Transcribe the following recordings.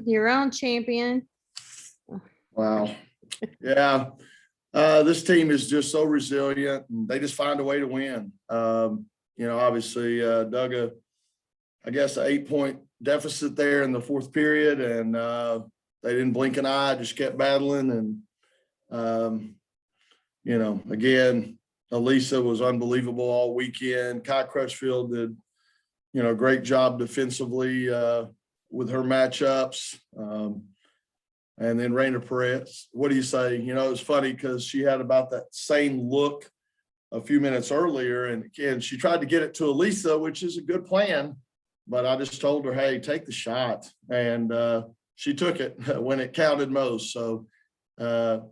your own champion. Wow. Yeah. This team is just so resilient, and they just find a way to win. Obviously dug an 8-point deficit there in the fourth period, and they didn't blink an eye, just kept battling. And, again, Elisa was unbelievable all weekend. Kai Crutchfield did, great job defensively with her matchups. And then Raina Perez, what do you say? It's funny because she had about that same look a few minutes earlier. And again, she tried to get it to Elisa, which is a good plan. But I just told her, hey, take the shot. And she took it when it counted most. So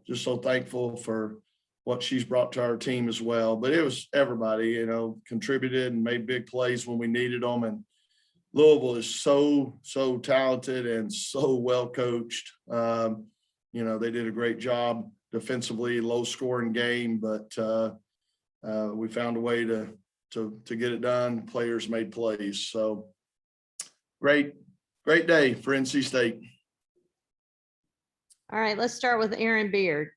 just so thankful for what she's brought to our team as well. But it was everybody, contributed and made big plays when we needed them. And Louisville is so talented and so well coached. They did a great job defensively, low scoring game, but we found a way to get it done. Players made plays. So great day for NC State. All right, let's start with Aaron Beard.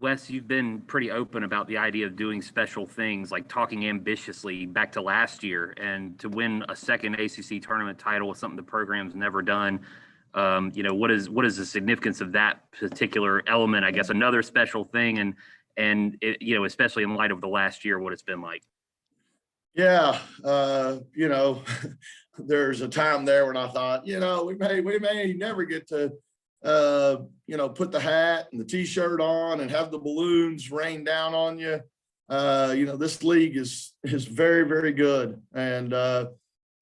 Wes, you've been pretty open about the idea of doing special things, like talking ambitiously back to last year, and to win a second ACC tournament title with something the program's never done. What is the significance of that particular element? I guess another special thing, and especially in light of the last year, what it's been like. Yeah, there's a time there when I thought, we may never get to put the hat and the t-shirt on and have the balloons rain down on you. This league is very, very good, and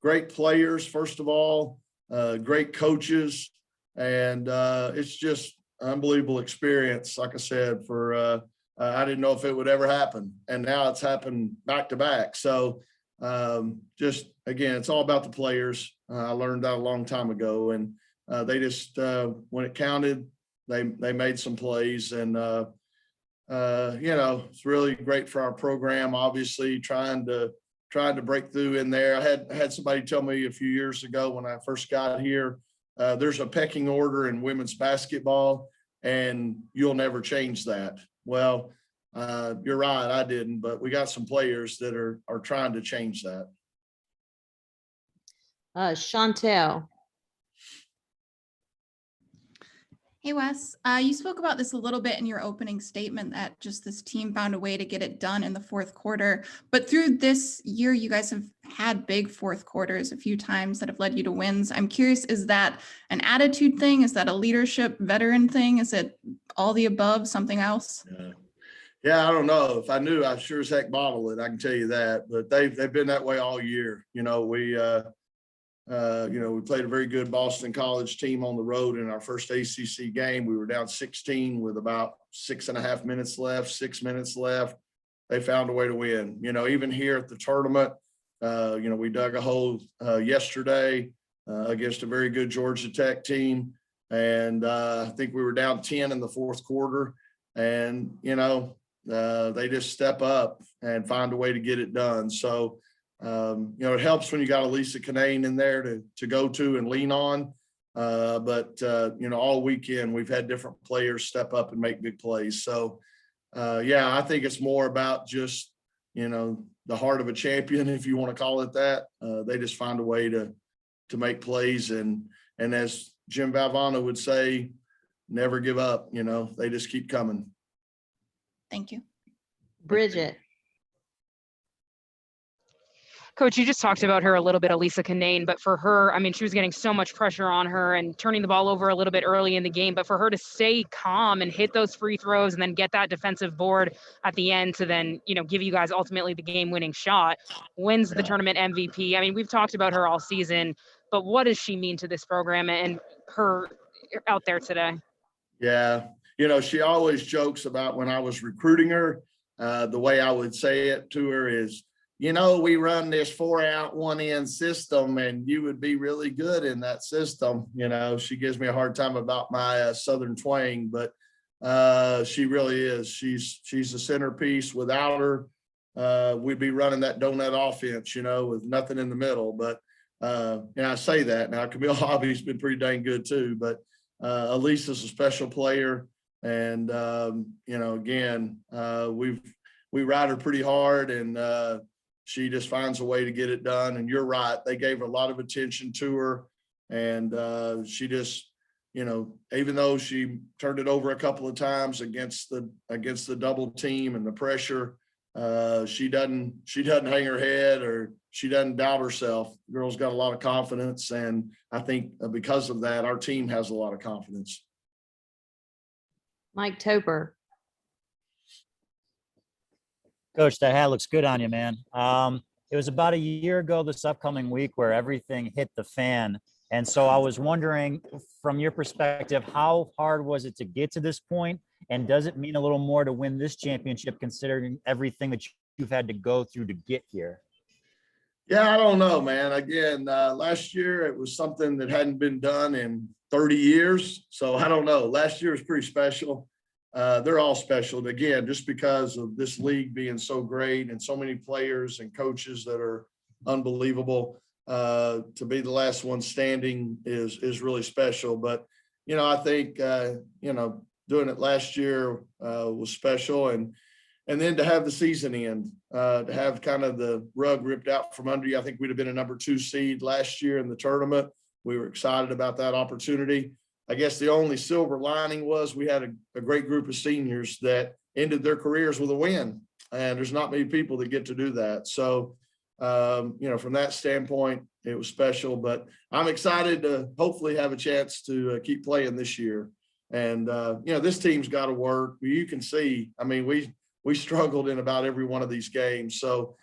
great players, first of all, great coaches, and it's just unbelievable experience. Like I said, for I didn't know if it would ever happen, and now it's happened back to back. So just again, it's all about the players. I learned that a long time ago, and they just when it counted, they made some plays, and it's really great for our program. Obviously, trying to break through in there. I had somebody tell me a few years ago when I first got here, there's a pecking order in women's basketball, and you'll never change that. Well, you're right, I didn't, but we got some players that are trying to change that. Chantel. Hey, Wes, you spoke about this a little bit in your opening statement, that just this team found a way to get it done in the fourth quarter. But through this year, you guys have had big fourth quarters a few times that have led you to wins. I'm curious, is that an attitude thing? Is that a leadership veteran thing? Is it all the above, something else? Yeah, I don't know. If I knew, I sure as heck bottle it. I can tell you that. But they've been that way all year. We played a very good Boston College team on the road in our first ACC game. We were down 16 with about 6.5 minutes left, 6 minutes left. They found a way to win. Even here at the tournament, we dug a hole yesterday against a very good Georgia Tech team. And I think we were down 10 in the fourth quarter. And, they just step up and find a way to get it done. So, it helps when you got Elisa Canane in there to go to and lean on. But all weekend we've had different players step up and make big plays. So, I think it's more about just, the heart of a champion, if you want to call it that. They just find a way to make plays. And as Jim Valvano would say, never give up. They just keep coming. Thank you. Bridget. Coach, you just talked about her a little bit, Elisa Canane, but for her, she was getting so much pressure on her and turning the ball over a little bit early in the game, but for her to stay calm and hit those free throws and then get that defensive board at the end to then, give you guys ultimately the game-winning shot, wins the tournament MVP. We've talked about her all season, but what does she mean to this program and her out there today? Yeah. She always jokes about when I was recruiting her, the way I would say it to her is, we run this 4-out, 1-in system, and you would be really good in that system. She gives me a hard time about my Southern twang, but she really is. She's the centerpiece. Without her, we'd be running that donut offense, with nothing in the middle. But And I say that now, Camille Hobby's been pretty dang good too, but Elisa's a special player. And, you know, again, we ride her pretty hard, and she just finds a way to get it done. And you're right. They gave a lot of attention to her, and she just, you know, even though she turned it over a couple of times against the double team and the pressure, she doesn't hang her head, or she doesn't doubt herself. The girl's got a lot of confidence, and I think because of that, our team has a lot of confidence. Mike Toper. Coach, that hat looks good on you, man. It was about a year ago this upcoming week where everything hit the fan. And so I was wondering, from your perspective, how hard was it to get to this point? And does it mean a little more to win this championship, considering everything that you've had to go through to get here? Yeah, I don't know, man. Again, last year it was something that hadn't been done in 30 years. So I don't know. Last year was pretty special. They're all special. Again, just because of this league being so great and so many players and coaches that are unbelievable, to be the last one standing is really special. But, you know, I think, you know, doing it last year was special. And then to have the season end, to have kind of the rug ripped out from under you. I think we'd have been a number 2 seed last year in the tournament. We were excited about that opportunity. I guess the only silver lining was we had a great group of seniors that ended their careers with a win. And there's not many people that get to do that. So, you know, from that standpoint, it was special. But I'm excited to hopefully have a chance to keep playing this year. And, you know, this team's got to work. You can see, I mean, we struggled in about every one of these games. So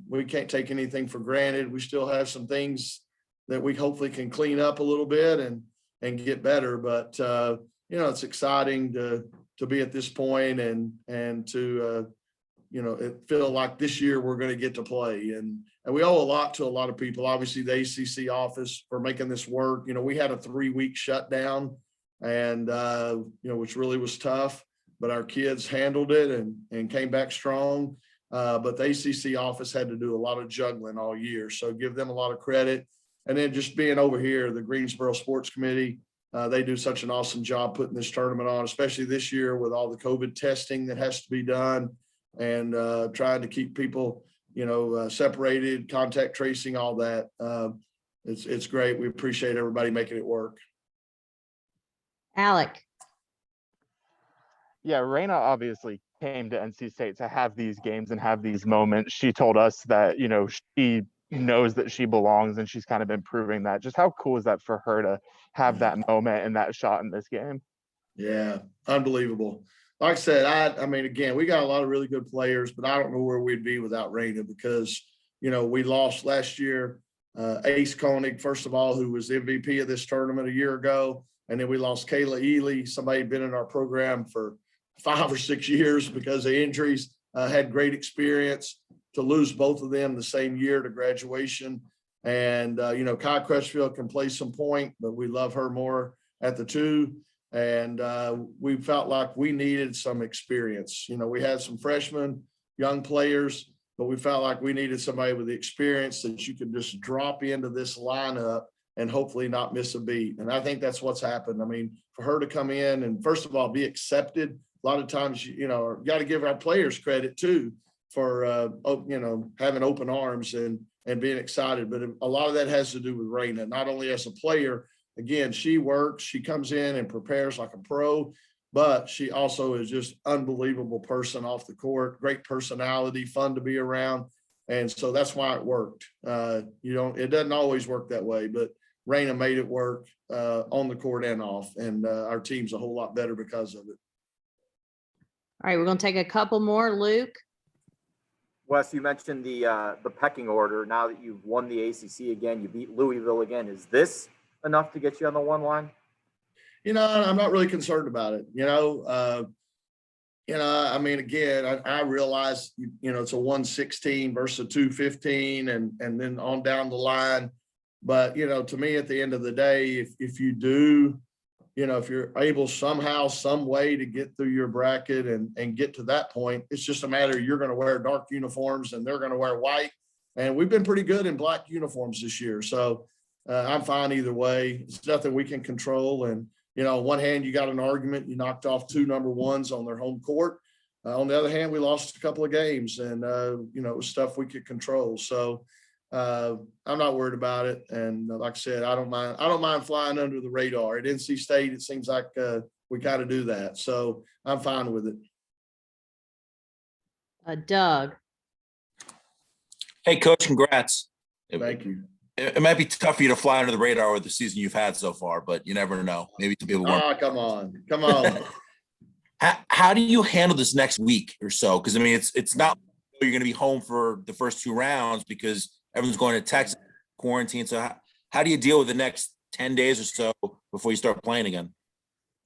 we can't take anything for granted. We still have some things that we hopefully can clean up a little bit and get better. But, you know, it's exciting to be at this point and to, you know, it feel like this year we're going to get to play. And we owe a lot to a lot of people, obviously the ACC office for making this work. You know, we had a 3-week shutdown and, you know, which really was tough, but our kids handled it and came back strong. But the ACC office had to do a lot of juggling all year. So give them a lot of credit. And then just being over here, the Greensboro Sports Committee, they do such an awesome job putting this tournament on, especially this year with all the COVID testing that has to be done and trying to keep people, you know, separated, contact tracing, all that. It's great. We appreciate everybody making it work. Alec. Yeah, Raina obviously came to NC State to have these games and have these moments. She told us that, you know, she knows that she belongs and she's kind of been proving that. Just how cool is that for her to have that moment and that shot in this game? Yeah, unbelievable. Like I said, I mean, again, we got a lot of really good players, but I don't know where we'd be without Raina because, you know, we lost last year, Ace Koenig, first of all, who was the MVP of this tournament a year ago. And then we lost Kayla Ely, somebody who'd been in our program for 5 or 6 years because of injuries, had great experience. To lose both of them the same year to graduation. And, you know, Kai Crutchfield can play some point, but we love her more at the 2. And we felt like we needed some experience. You know, we had some freshmen, young players, but we felt like we needed somebody with the experience that you could just drop into this lineup and hopefully not miss a beat. And I think that's what's happened. I mean, for her to come in and first of all, be accepted. A lot of times, you know, got to give our players credit too for, you know, having open arms and being excited. But a lot of that has to do with Raina, not only as a player. Again, she works, she comes in and prepares like a pro, but she also is just unbelievable person off the court, great personality, fun to be around. And so that's why it worked. You know, it doesn't always work that way, but Raina made it work on the court and off. And our team's a whole lot better because of it. All right, we're going to take a couple more. Luke. Wes, you mentioned the pecking order. Now that you've won the ACC again, you beat Louisville again. Is this enough to get you on the 1 line? You know, I'm not really concerned about it. You know, I mean, again, I realize, you know, it's a 116 versus a 215 and then on down the line. But, you know, to me, at the end of the day, if you do, you know, if you're able somehow, some way to get through your bracket and get to that point, it's just a matter of you're going to wear dark uniforms and they're going to wear white. And we've been pretty good in black uniforms this year. So I'm fine either way. It's nothing we can control. And, on one hand, you got an argument. You knocked off 2 number ones on their home court. On the other hand, we lost a couple of games and, it was stuff we could control. So I'm not worried about it. And like I said, I don't mind flying under the radar. At NC State, it seems like we kind of do that. So I'm fine with it. Doug. Hey, Coach, congrats. Thank you. It might be tough for you to fly under the radar with the season you've had so far, but you never know. Maybe some people won't. Oh, come on. How do you handle this next week or so? Because, I mean, it's not you're going to be home for the first 2 rounds because everyone's going to Texas quarantine. So how do you deal with the next 10 days or so before you start playing again?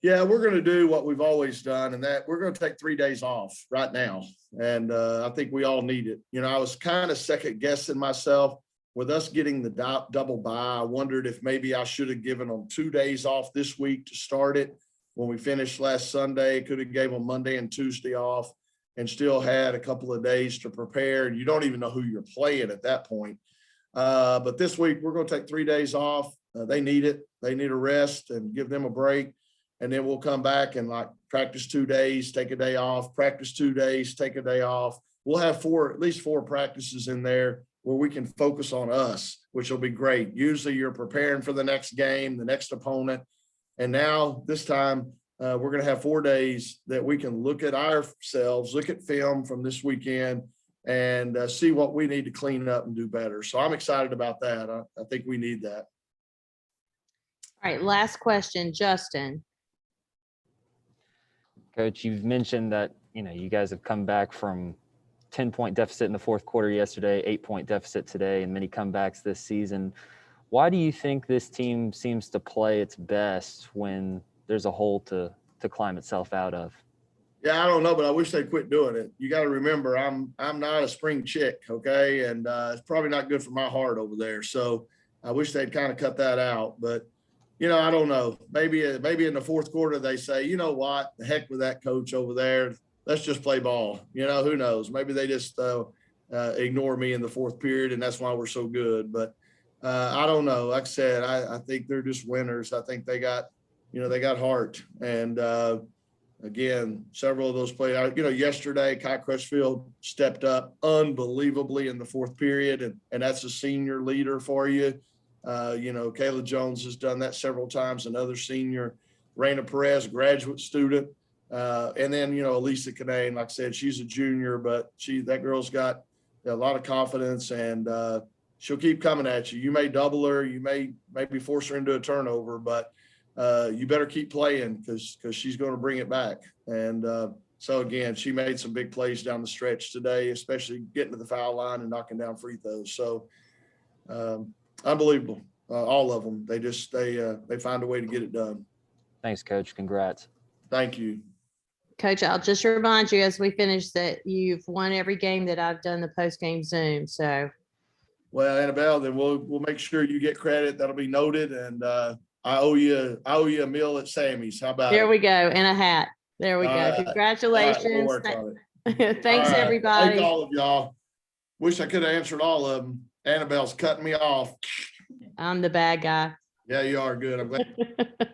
Yeah, we're going to do what we've always done, and that we're going to take 3 days off right now. And I think we all need it. I was kind of second guessing myself with us getting the double bye. I wondered if maybe I should have given them 2 days off this week to start it. When we finished last Sunday, could have gave them Monday and Tuesday off and still had a couple of days to prepare. And you don't even know who you're playing at that point. But this week, we're going to take 3 days off. They need it. They need a rest and give them a break. And then we'll come back and practice 2 days, take a day off, practice 2 days, take a day off. We'll have at least 4 practices in there where we can focus on us, which will be great. Usually you're preparing for the next game, the next opponent. And now this time we're going to have 4 days that we can look at ourselves, look at film from this weekend and see what we need to clean up and do better. So I'm excited about that. I think we need that. All right, last question, Justin. Coach, you've mentioned that, you guys have come back from 10-point deficit in the fourth quarter yesterday, 8-point deficit today, and many comebacks this season. Why do you think this team seems to play its best when there's a hole to climb itself out of? Yeah, I don't know, but I wish they'd quit doing it. You got to remember, I'm not a spring chick, okay? And it's probably not good for my heart over there. So I wish they'd kind of cut that out. But, I don't know. Maybe in the fourth quarter they say, you know what, the heck with that coach over there. Let's just play ball. Who knows? Maybe they just ignore me in the fourth period, and that's why we're so good. But I don't know. Like I said, I think they're just winners. I think they got heart. And again, several of those players. Yesterday, Kai Crutchfield stepped up unbelievably in the fourth period, and that's a senior leader for you. Kayla Jones has done that several times. Another senior, Raina Perez, graduate student. And then, Elisa Canane, like I said, she's a junior, but that girl's got a lot of confidence and she'll keep coming at you. You may double her, you may maybe force her into a turnover, but you better keep playing because she's going to bring it back. And so again, she made some big plays down the stretch today, especially getting to the foul line and knocking down free throws. So unbelievable, all of them. They find a way to get it done. Thanks, Coach. Congrats. Thank you. Coach, I'll just remind you as we finish that you've won every game that I've done the post-game Zoom. So, well, Annabelle, then we'll make sure you get credit. That'll be noted, and I owe you a meal at Sammy's. How about there it? we go, and a hat. There we All go. right. Congratulations. All right, we'll work on it. Thanks, All right. everybody. Thank all of y'all. Wish I could have answered all of them. Annabelle's cutting me off. I'm the bad guy. Yeah, you are good. I'm glad.